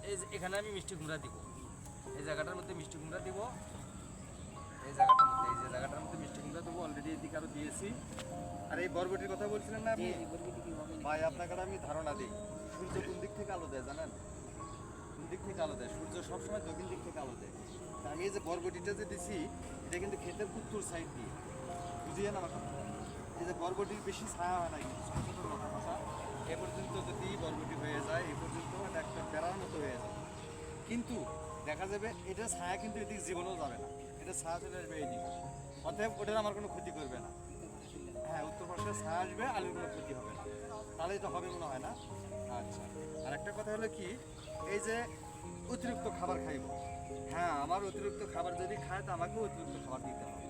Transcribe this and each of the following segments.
এই যে এখানে আমি মিষ্টি কুমড়া দিব, এই জায়গাটার মধ্যে মিষ্টি কুমড়া দিব, এই জায়গাটার মধ্যে, এই যে জায়গাটার মধ্যে মিষ্টি কুমড়া দেবো। অলরেডি এদিকে আরও দিয়েছি। আর এই বরবটির কথা বলছিলেন না আপনি ভাই, আপনাকে আমি ধারণা দিই, সূর্য কোন দিক থেকে আলো দেয় জানেন? কোন দিক থেকে আলো দেয়? সূর্য সবসময় দক্ষিণ দিক থেকে আলো দেয়। তা আমি এই যে বরবটিটা যে দিছি, এটা কিন্তু ক্ষেতের উত্তর সাইড দিয়ে, বুঝিয়ে না আমার কথা? এই যে বরবটির বেশি ছায়া হয় না, কিন্তু ছোটো কথা কথা এ পর্যন্ত যদি বরবটি হয়ে যায়, এ পর্যন্ত এটা একটা বেড়ার মতো হয়ে যায়। কিন্তু দেখা যাবে এটা ছায়া কিন্তু এদিক জীবনেও যাবে না, এটা ছায়া চলে আসবে এইদিক। অতএব ওটার আমার কোনো ক্ষতি করবে না। হ্যাঁ, উত্তর পাশে ছায়া আসবে, আলুর কোনো ক্ষতি হবে না। তাহলে এটা হবে মনে হয় না? আচ্ছা, আর একটা কথা হলো কি, এই যে অতিরিক্ত খাবার খাইব, হ্যাঁ আমার অতিরিক্ত খাবার যদি খায় তো আমাকেও অতিরিক্ত খাবার দিতে হবে।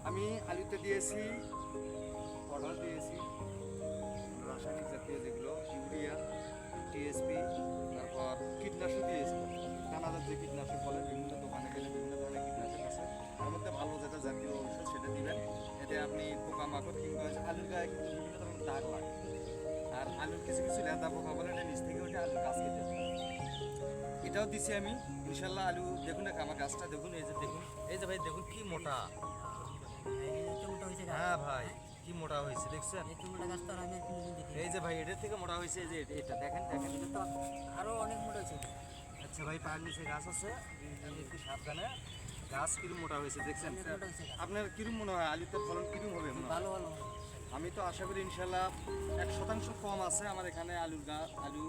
আমি আলুতে দিয়েছি, পটল দিয়েছি, রাসায়নিক জাতীয় যেগুলো ইউরিয়া, টিএসপি, তারপর কীটনাশক দিয়েছি। দানাদার যে কীটনাশক বলে, বিভিন্ন দোকানে গেলে বিভিন্ন ধরনের কীটনাশক আছে, তার মধ্যে ভালো যেটা জাতীয় ঔষধ সেটা দিবেন। এতে আপনি পোকামাকড় কিংবা আলুর গায়ে কিন্তু বিভিন্ন ধরনের দাগ লাগে, আর আলুর কিছু কিছু লেদা পোকা বলে এটা নিচ থেকে ওঠে, আলুর গাছ কেটে দেয়। এটাও দিছি আমি ইনশাল্লাহ। আলু দেখুন না আমার গাছটা দেখুন, এই যে দেখুন, এই যে ভাই দেখুন কি মোটা। হ্যাঁ ভাই, কি মোটা হয়েছে দেখছেন? এই যে ভাই এটার থেকে মোটা হয়েছে, এই যে এটা দেখেন দেখেন, এটা তো আরো অনেক মোটা আছে। আচ্ছা ভাই, পায়ের নিচে গাছ আছে, একটু সাবধানে। গাছ কিরম মোটা হয়েছে দেখছেন? আপনার কিরম মনে হয় আলুতে ফলন কিরম হবে? ভালো ভালো। আমি তো আশা করি ইনশাল্লাহ 1% কম আছে আমার এখানে আলুর আলু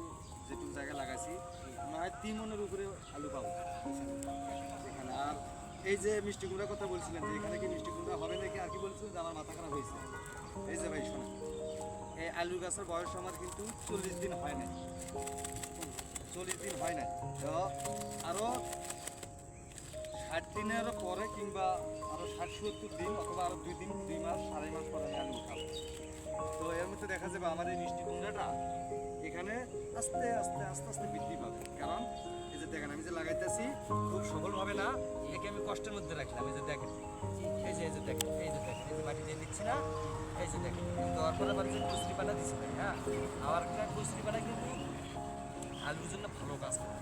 যেটুকু জায়গায় লাগাইছি, মনে হয় 3 মনের উপরে আলু পাবো এখানে। আর এই যে মিষ্টি কুমড়ার কথা বলছিলেন যে এখানে কি মিষ্টি কুমড়া হবে নাকি, আর কি বলছিলেন যে আমার মাথা খারাপ হয়েছে। এই যে ভাই শোনেন, এই আলু গাছের বয়স আমার কিন্তু 40 দিন হয় না, 40 দিন হয় না, তো আরও 60 দিনের পরে কিংবা আরও 60-70 দিন অথবা আরও 2 দিন, 2 মাস 2.5 মাস পরে আমি আলু উঠাবো। তো এর মধ্যে দেখা যাবে আমার এই মিষ্টি কুমড়াটা এখানে আস্তে আস্তে আস্তে আস্তে বৃদ্ধি পাবে। কারণ এই যে দেখেন আমি যে লাগাইতেছি খুব সফলভাবে না, একে আমি কষ্টের মধ্যে রাখলাম। এই যে দেখেন, এই যে দেখেন, এই যে দেখেন, এই যে মাটি দিয়ে দিচ্ছি না, এই যে দেখেন দেওয়ার পরে আবার যে কুচরি পানা দিচ্ছি ভাই, হ্যাঁ আবার একটা কুচরি পানা কিন্তু আলুর জন্য ভালো কাজ করে।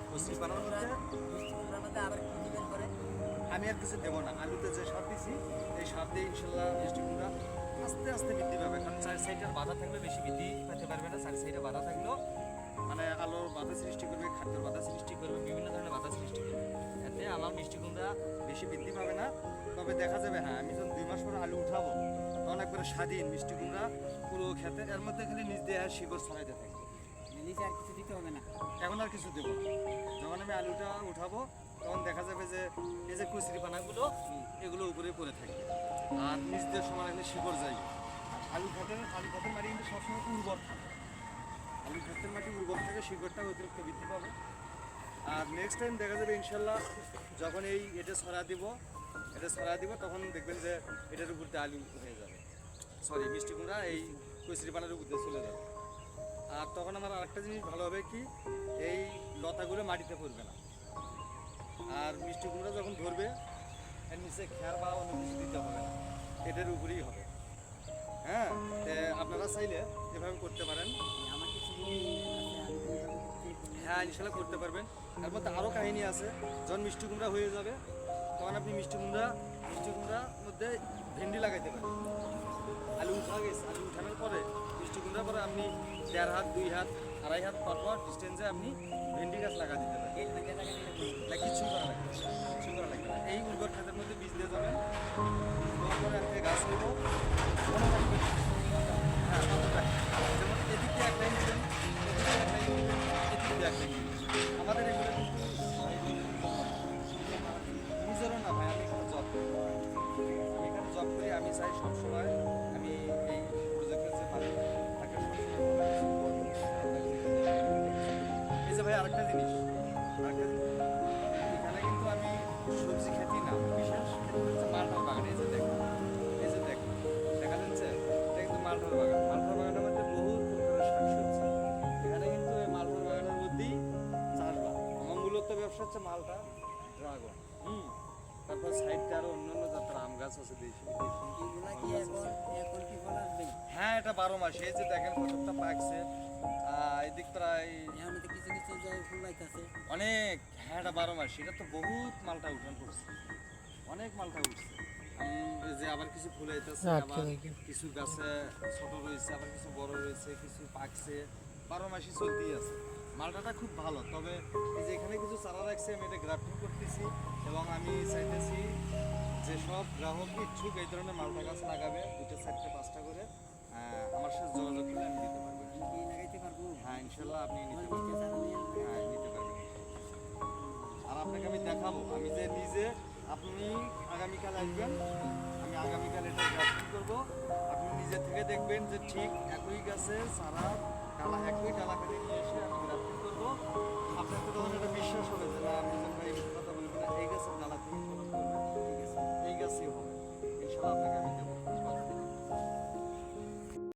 কুচরি পানার মধ্যে আবার কি দিবেন করে? আমি আর কিছু দেবো না, আলুতে যে সার দিছি এই সার দিয়ে ইনশাল্লাহ মিষ্টি কুমড়া আস্তে আস্তে বৃদ্ধি পাবে। কারণ 4 সাইডের বাধা থাকলে বেশি বৃদ্ধি পেতে পারবে না, 4 সাইডে বাধা থাকলেও মানে আলোর বাধা সৃষ্টি করবে, খাদ্যের বাধা সৃষ্টি করবে, বিভিন্ন ধরনের বাধা সৃষ্টি করবে। এতে আমার মিষ্টি কুমড়া বেশি বৃদ্ধি পাবে না। তবে দেখা যাবে হ্যাঁ, আমি যখন 2 মাস পরে আলু উঠাবো তখন একবারে স্বাধীন মিষ্টি কুমড়া পুরো খেতে, এর মধ্যে খালি নিচ দিয়ে শিকড় ছড়াইতে থাকবে, নিচে আর কিছু দিতে হবে না। এখন আর কিছু দেবো না। যখন আমি আলুটা উঠাবো তখন দেখা যাবে যে এই যে কুচরি পানাগুলো এগুলো উপরে পড়ে থাকবে, আর নিচ দিয়ে সমান এখানে শিকড় যাই। আলু খাতের মাটি কিন্তু সবসময় উর্বর থাকে, আলু খাতের মাটি উর্বর থাকে, শিকড়টা অতিরিক্ত বৃদ্ধি পাবে। আর নেক্সট টাইম দেখা যাবে ইনশাল্লাহ যখন এটা ছড়া দিব তখন দেখবেন যে এটার উপর দিয়ে আলু হয়ে যাবে, সরি মিষ্টি কুমড়া এই কুচরি পানার উপর দিয়ে চলে যাবে। আর তখন আমার আরেকটা জিনিস ভালো হবে কি, এই লতাগুলো মাটিতে পড়বে না, আর মিষ্টি কুমড়া যখন ধরবে এর নিচে খেয়ার বা অন্য কিছু দিতে হবে না, এটার উপরেই হবে। হ্যাঁ, আপনারা চাইলে এভাবে করতে পারেন। আমার কিছু হ্যাঁ ইনশাল্লাহ করতে পারবেন। এর মধ্যে আরও কাহিনী আছে, যখন মিষ্টি কুমড়া হয়ে যাবে তখন আপনি মিষ্টি কুমড়ার মধ্যে ভেন্ডি লাগাইতে পারেন। আলু উঠানোর পরে মিষ্টি কুমড়ার পরে আপনি 1.5 হাত 2 হাত 2.5 হাত পর ডিস্টেন্সে আপনি ভেন্ডি গাছ লাগা দিতে পারেন। না কিছুই করা লাগবে না, কিছুই করা লাগবে না। এই উর্বর খাতের মধ্যে বীজ দিয়ে যাবেন, দেওয়ার পরে আপনি গাছ হইব। হ্যাঁ, যেমন এদিক দিয়ে এক লাইন দিবেন, এদিক দিয়ে এক লাইন দিবেন। আমাদের এগুলো কিন্তু নিজেরও না ভাই, আমি এখানে জব করি, আমি চাই সবসময় আমি এই প্রজেক্টের যে মালিক তাকে সবসময় এই যে ভাই আরেকটা জিনিস, এখানে কিন্তু আমি সবজি খেতি না, বিশেষ ক্ষেত্রে হচ্ছে মালটার বাগান। এই যে দেখেন দেখা যাচ্ছে এটা কিন্তু মালটার বাগানের মধ্যে বহু প্রকারের শাকসবজি। এখানে কিন্তু এই মালটার বাগানের মধ্যেই চাষবাস। আমার মূলত ব্যবসা হচ্ছে মালটা, ড্রাগন, তারপর সাইডটা আরো অন্যান্য জাতের আম গাছ আছে দেশি। হ্যাঁ, এটা 12 মাস। এই যে দেখেন কতটা পাকছে, এদিক প্রায় যায় ফুল লাইতাছে অনেক, হ্যাঁ এটা 12 মাস, এটা তো বহুত মালটা উঠান করছে, অনেক মালটা উঠছে। এই যে আবার কিছু ফুল আইতাছে, আবার কিছু গাছে ছোট রয়েছে, আবার কিছু বড় রয়েছে, কিছু পাকছে, 12 মাসই চলতেই আছে। মালটাটা খুব ভালো, তবে এই যে এখানে কিছু চারা রাখছে, আমি এটা গ্রাফটিং করতেছি এবং আমি চাইতেছি যে সব গ্রাহক ইচ্ছুক এই ধরনের মালটা গাছ লাগাবে, 2টা 4টে 5টা করে আমার সাথে যোগাযোগ করলে আমি দিতে পারবো। কি লাগাইতে পারবো হ্যাঁ ইনশাল্লাহ আপনি নিতে আমার পারবেন। বীজটা চারা নিয়ে হ্যাঁ নিতে পারবেন। আর আপনাকে আমি দেখাবো, আমি যে নিজে, আপনি আগামীকাল আসবেন, আমি আগামীকাল এটা গ্রাফটিং করবো, আপনি নিজে থেকে দেখবেন যে ঠিক একই গাছে সারা ডালা, একই ডালা কেটে নিয়ে এসে আমি গ্রাফটিং করবো। আপনার তো তখন একটা বিশ্বাস হবে যে না মিজান ভাই কথা বলবেন না, এই গাছের ডালা থেকে ফলন করবেন, ঠিক আছে এই গাছই হবে, ইনশাল্লাহ আপনাকে আমি দেবো।